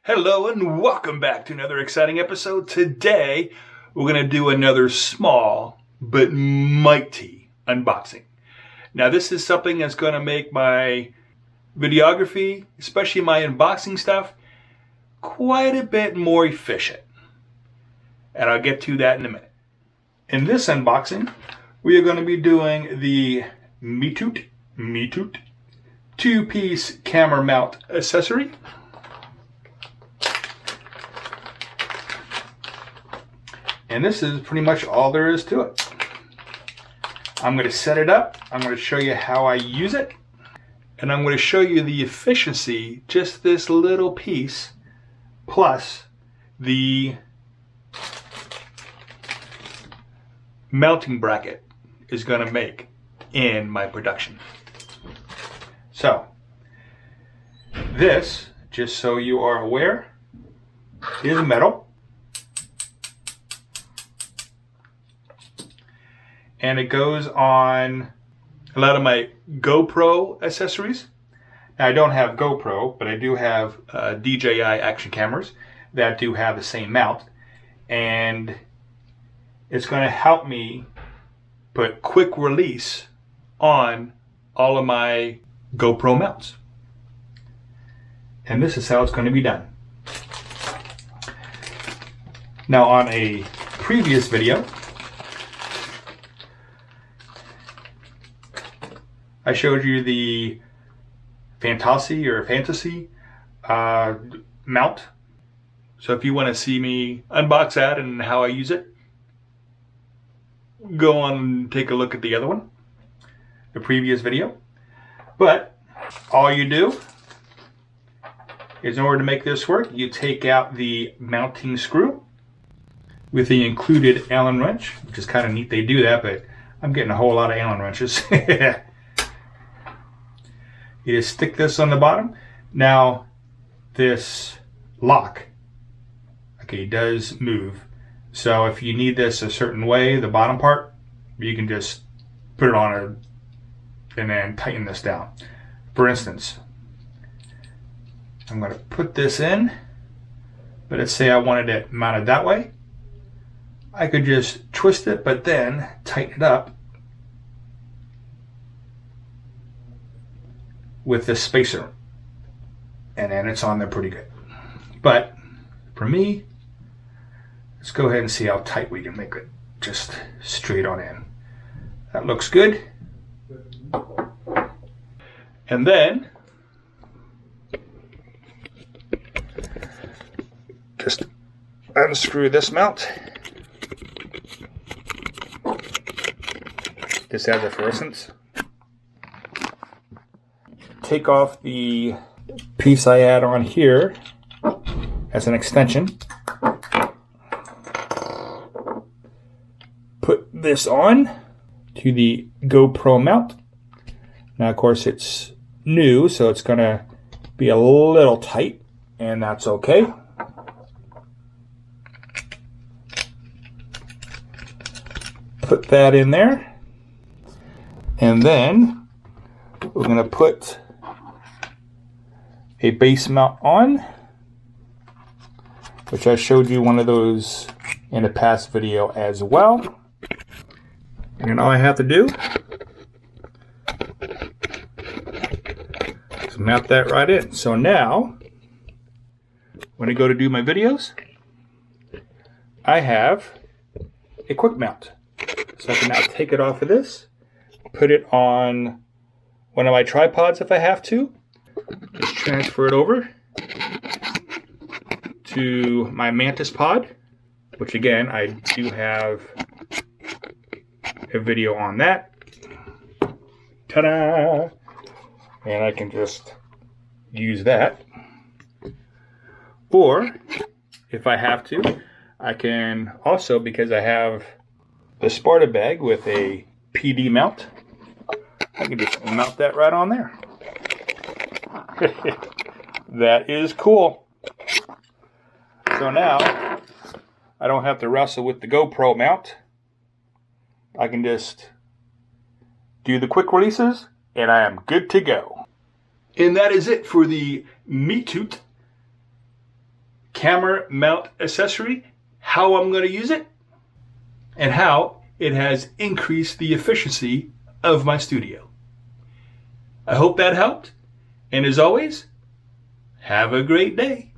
Hello and welcome back to another exciting episode. Today we're going to do another small but mighty unboxing. Now this is something that's going to make my videography, especially my unboxing stuff, quite a bit more efficient. And I'll get to that in a minute. In this unboxing, we are going to be doing the MEETOOT two-piece camera mount accessory. And this is pretty much all there is to it. I'm going to set it up. I'm going to show you how I use it. And I'm going to show you the efficiency just this little piece plus the mounting bracket is going to make in my production. So, this, just so you are aware, is metal. And it goes on a lot of my GoPro accessories. Now, I don't have GoPro, but I do have DJI action cameras that do have the same mount. And it's going to help me put quick release on all of my GoPro mounts. And this is how it's going to be done. Now, on a previous video, I showed you the fantasy mount. So if you want to see me unbox that and how I use it, go on and take a look at the other one, the previous video. But all you do is, in order to make this work, you take out the mounting screw with the included Allen wrench, which is kind of neat they do that, but I'm getting a whole lot of Allen wrenches. You just stick this on the bottom. Now, this lock, okay, does move. So if you need this a certain way, the bottom part, you can just put it on it and then tighten this down. For instance, I'm going to put this in, but let's say I wanted it mounted that way. I could just twist it, but then tighten it up with this spacer, and then it's on there pretty good. But for me, let's go ahead and see how tight we can make it just straight on in. That looks good. And then just unscrew this mount. This has a fluorescence. Take off the piece I add on here as an extension. Put this on to the GoPro mount. Now, of course, it's new, so it's going to be a little tight, and that's okay. Put that in there. And then we're going to put a base mount on, which I showed you one of those in a past video as well. And then all I have to do is mount that right in. So now, when I go to do my videos, I have a quick mount. So I can now take it off of this, put it on one of my tripods if I have to, just transfer it over to my Mantis pod, which again, I do have a video on that. Ta-da! And I can just use that. Or, if I have to, I can also, because I have the Sparta bag with a PD mount, I can just mount that right on there. That is cool. So now, I don't have to wrestle with the GoPro mount. I can just do the quick releases, and I am good to go. And that is it for the MEETOOT Camera Mount Accessory, how I'm going to use it, and how it has increased the efficiency of my studio. I hope that helped, and as always, have a great day.